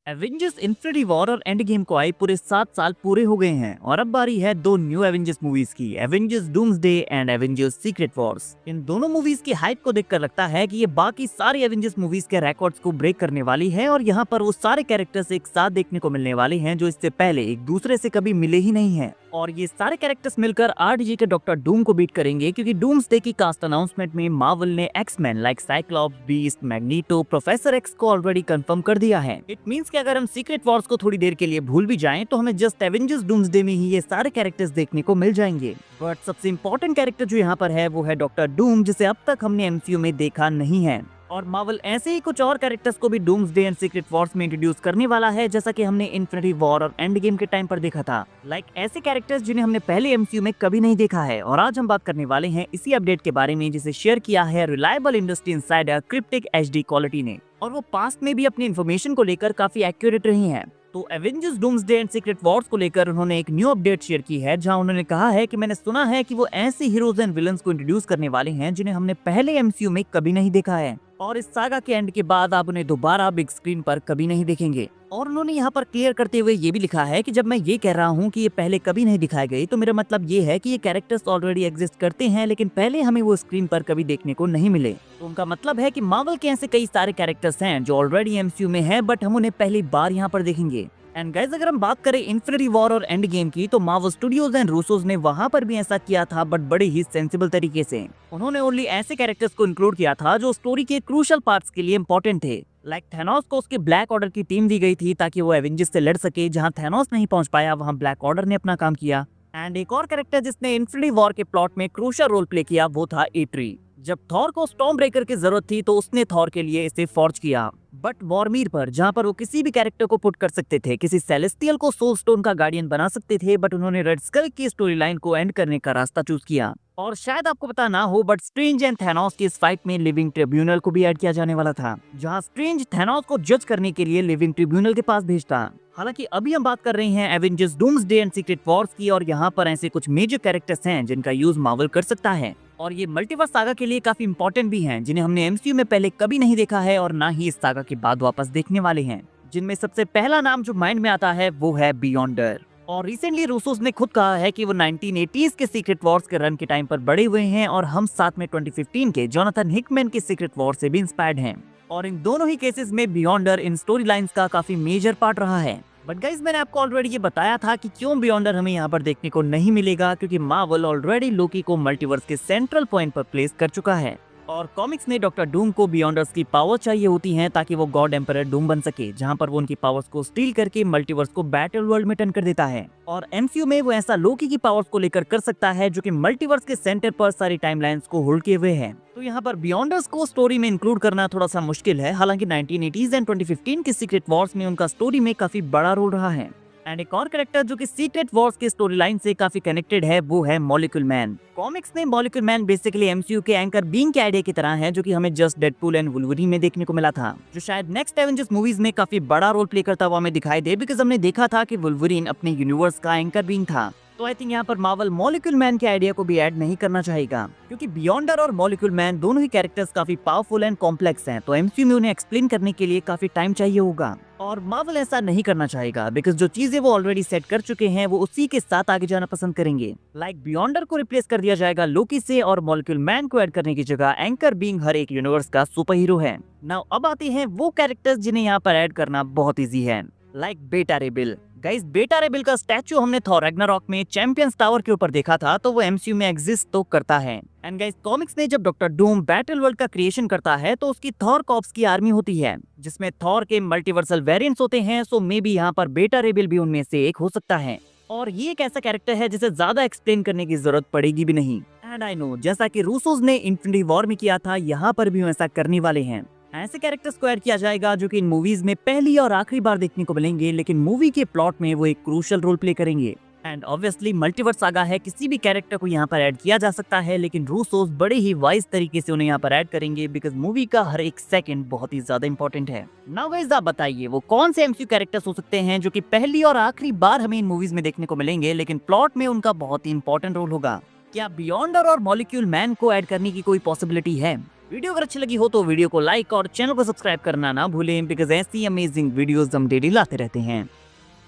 Avengers infinity war और end game को आए पूरे 7 साल पूरे हो गए हैं और अब बारी है दो न्यू एवेंजर्स मूवीज की, Avengers Doomsday and Avengers secret wars. इन दोनों मूवीज की हाइप को देखकर लगता है कि ये बाकी सारी एवेंजर्स मूवीज के रिकॉर्ड्स को ब्रेक करने वाली है और यहाँ पर वो सारे कैरेक्टर्स एक साथ देखने को मिलने वाले हैं जो इससे पहले एक दूसरे से कभी मिले ही नहीं है। और ये सारे कैरेक्टर्स मिलकर आरडीजे के डॉक्टर डूम को बीट करेंगे, क्योंकि डूम्सडे की कास्ट अनाउंसमेंट में मार्वल ने X Men like Cyclops, Beast, Magneto, professor X को ऑलरेडी कंफर्म कर दिया है। इट मींस कि अगर हम सीक्रेट वॉर्स को थोड़ी देर के लिए भूल भी जाएं तो हमें जस्ट एवेंजर्स डूम्सडे में ही ये सारे कैरेक्टर्स देखने को मिल जाएंगे। बट सबसे इंपॉर्टेंट कैरेक्टर जो यहाँ पर है वो है डॉक्टर डूम, जिसे अब तक हमने एमसीयू में देखा नहीं है। और मार्वल ऐसे ही कुछ और कैरेक्टर्स को भी डूम्सडे एंड सीक्रेट वॉर्स में इंट्रोड्यूस करने वाला है, जैसा कि हमने इन्फिनिटी वॉर और एंड गेम के टाइम पर देखा था। लाइक ऐसे कैरेक्टर्स जिन्हें हमने पहले एमसीयू में कभी नहीं देखा है। और आज हम बात करने वाले हैं इसी अपडेट के बारे में, जिसे शेयर किया है reliable industry insider cryptic HD quality ने, और वो पास्ट में भी अपनी इन्फॉर्मेशन को लेकर काफी एक्यूरेट रही है। तो Avengers Doomsday and secret Wars को लेकर उन्होंने एक न्यू अपडेट शेयर की है, जहां उन्होंने कहा है कि मैंने सुना है कि वो ऐसे हीरोज एंड विलन्स को इंट्रोड्यूस करने वाले हैं जिन्हें हमने पहले एमसीयू में कभी नहीं देखा है, और इस सागा के एंड के बाद आप उन्हें दोबारा बिग स्क्रीन पर कभी नहीं देखेंगे। और उन्होंने यहाँ पर क्लियर करते हुए ये भी लिखा है कि जब मैं ये कह रहा हूँ कि ये पहले कभी नहीं दिखाए गए, तो मेरा मतलब ये है कि ये कैरेक्टर्स ऑलरेडी एग्जिस्ट करते हैं, लेकिन पहले हमें वो स्क्रीन पर कभी देखने को नहीं मिले। तो उनका मतलब है कि मार्वल के ऐसे कई सारे कैरेक्टर्स हैं जो ऑलरेडी एमसीयू में है, बट हम उन्हें पहली बार यहाँ पर देखेंगे। एंड गाइस, अगर हम बात करें इन्फिनिटी वॉर और एंड गेम की, तो मार्वल स्टूडियोज एंड रूसोस ने वहां पर भी ऐसा किया था, बट बड़े ही सेंसिबल तरीके से। उन्होंने ओनली ऐसे कैरेक्टर्स को इंक्लूड किया था जो स्टोरी के क्रूशियल पार्ट्स के लिए इंपॉर्टेंट थे। लाइक थैनोस को उसके ब्लैक ऑर्डर की टीम दी गई थी ताकि वो एवेंजर्स से लड़ सके। जहां थैनोस नहीं पहुंच पाया, वहां ब्लैक ऑर्डर ने अपना काम किया। एंड एक और कैरेक्टर जिसने इन्फिनिटी वॉर के प्लॉट में क्रूशियल रोल प्ले किया वो था एट्री। जब थॉर को स्टॉर्म ब्रेकर की जरूरत थी तो उसने थॉर के लिए इसे फॉर्ज किया। बट वॉरमीर पर, जहां पर वो किसी भी कैरेक्टर को पुट कर सकते थे, किसी सेलेस्टियल को सोल स्टोन का गार्डियन बना सकते थे, बट उन्होंने रेड स्कल की स्टोरी लाइन को एंड करने का रास्ता चूज किया। और शायद आपको पता ना हो, बट स्ट्रेंज एंड थैनोस की इस फाइट में लिविंग ट्रिब्यूनल को भी ऐड किया जाने वाला था, जहां स्ट्रेंज थैनोस को जज करने के लिए लिविंग ट्रिब्यूनल के पास भेजता। हालांकि अभी हम बात कर रहे हैं Avengers Doomsday and secret Wars की, और यहाँ पर ऐसे कुछ मेजर कैरेक्टर्स हैं जिनका यूज मार्वल कर सकता है, और ये मल्टीवर्स सागा के लिए काफी इंपॉर्टेंट भी हैं, जिन्हें हमने एमसीयू में पहले कभी नहीं देखा है और ना ही इस सागा के बाद वापस देखने वाले हैं। जिनमें सबसे पहला नाम जो माइंड में आता है वो है बियॉन्डर। और रिसेंटली रूसोस ने खुद कहा है कि वो 1980s के सीक्रेट वॉर्स के रन के टाइम पर बड़े हुए हैं, और हम साथ में 2015 के जोनाथन हिकमैन के सीक्रेट वॉर से भी इंस्पायर्ड हैं। और इन दोनों ही केसेस में बियॉन्डर इन स्टोरी लाइन्स का काफी मेजर पार्ट रहा है। बट गाइज, मैंने आपको ऑलरेडी ये बताया था कि क्यों बियॉन्डर हमें यहाँ पर देखने को नहीं मिलेगा, क्योंकि मार्वल ऑलरेडी लोकी को मल्टीवर्स के सेंट्रल पॉइंट पर प्लेस कर चुका है। और कॉमिक्स ने डॉक्टर डूम को बियॉन्डर्स की पावर चाहिए होती हैं ताकि वो गॉड एम्परर डूम बन सके, जहां पर वो उनकी पावर्स को स्टील करके मल्टीवर्स को बैटल वर्ल्ड में टर्न कर देता है। और एमसीयू में वो ऐसा लोकी की पावर्स को लेकर कर सकता है जो कि मल्टीवर्स के सेंटर पर सारी टाइमलाइंस को होल्ड किए हुए है। तो यहाँ पर बियॉन्डर्स को स्टोरी में इंक्लूड करना थोड़ा सा मुश्किल है। हालांकि 1980s एंड 2015 के सीक्रेट वॉर्स में उनका स्टोरी में काफी बड़ा रोल रहा है। एंड एक और कैरेक्टर जो कि सीक्रेट वॉर्स के स्टोरी लाइन से काफी कनेक्टेड है वो है मॉलिक्यूल मैन। कॉमिक्स में मॉलिक्यूल मैन बेसिकली एमसीयू के एंकर बीइंग के आइडिया की तरह है, जो कि हमें जस्ट डेडपूल एंड वुल्वरीन में देखने को मिला था, जो शायद नेक्स्ट एवेंजर्स मूवीज में काफी बड़ा रोल प्ले करता हुआ हमें दिखाई दे, बिकॉज हमने देखा था कि वुल्वरीन अपने यूनिवर्स का एंकर बीइंग था। तो आई थिंक यहाँ पर मार्वल मॉलिक्यूल मैन के आइडिया को भी ऐड नहीं करना चाहेगा, क्योंकि बियॉन्डर और मॉलिक्यूल मैन दोनों ही कैरेक्टर्स काफी पावरफुल एंड कॉम्प्लेक्स हैं, तो एमसीयू में उन्हें एक्सप्लेन करने के लिए काफी टाइम चाहिए होगा। और मार्वल ऐसा नहीं करना चाहेगा, बिकॉज जो चीजें वो ऑलरेडी सेट कर चुके हैं वो उसी के साथ आगे जाना पसंद करेंगे। लाइक बियॉन्डर को रिप्लेस कर दिया जाएगा लोकी से, और मॉलिक्यूल मैन को ऐड करने की जगह एंकर बीइंग हर एक यूनिवर्स का सुपर हीरो है। नाउ अब आते हैं वो कैरेक्टर्स जिन्हें यहाँ पर ऐड करना बहुत ईजी है, लाइक बेटा रे बिल। गाइस, बेटा रे बिल का स्टैचू हमने थॉर रैग्नारॉक में चैंपियंस टावर के ऊपर देखा था, तो वो एमसीयू में एग्जिस्ट तो करता है। एंड गाइस, कॉमिक्स ने जब डॉक्टर डूम बैटल वर्ल्ड का क्रिएशन करता है तो उसकी थॉर कॉर्प्स की आर्मी होती है, जिसमें थॉर के मल्टीवर्सल वेरिएंट्स होते हैं। सो मे बी यहाँ पर बेटा रे बिल भी उनमें से एक हो सकता है। और ये एक ऐसा कैरेक्टर है जिसे ज्यादा एक्सप्लेन करने की जरूरत पड़ेगी भी नहीं। एंड आई नो, जैसा कि रूसोस ने इन्फिनिटी वॉर में किया था, यहाँ पर भी ऐसा करने वाले हैं। ऐसे कैरेक्टर्स को ऐड किया जाएगा जो कि इन मूवीज में पहली और आखिरी बार देखने को मिलेंगे, लेकिन मूवी के प्लॉट में वो एक क्रूशियल रोल प्ले करेंगे। एंड ऑब्वियसली मल्टीवर्स सागा है, किसी भी कैरेक्टर को यहाँ पर ऐड किया जा सकता है, लेकिन रूसोस बड़े ही वाइज तरीके से उन्हें यहाँ पर ऐड करेंगे, बिकॉज मूवी का हर एक सेकंड बहुत ही ज्यादा इंपॉर्टेंट है। नाउ गाइस, आप बताइए वो कौन से एमसीयू कैरेक्टर्स हो सकते हैं जो कि पहली और आखिरी बार हमें इन मूवीज में देखने को मिलेंगे, लेकिन प्लॉट में उनका बहुत ही इंपॉर्टेंट रोल होगा। क्या बियॉन्डर और मॉलिक्यूल मैन को ऐड करने की कोई पॉसिबिलिटी है? वीडियो अगर अच्छी लगी हो तो वीडियो को लाइक और चैनल को सब्सक्राइब करना ना भूलें, बिकॉज ऐसी अमेजिंग वीडियोस हम डेली लाते रहते हैं।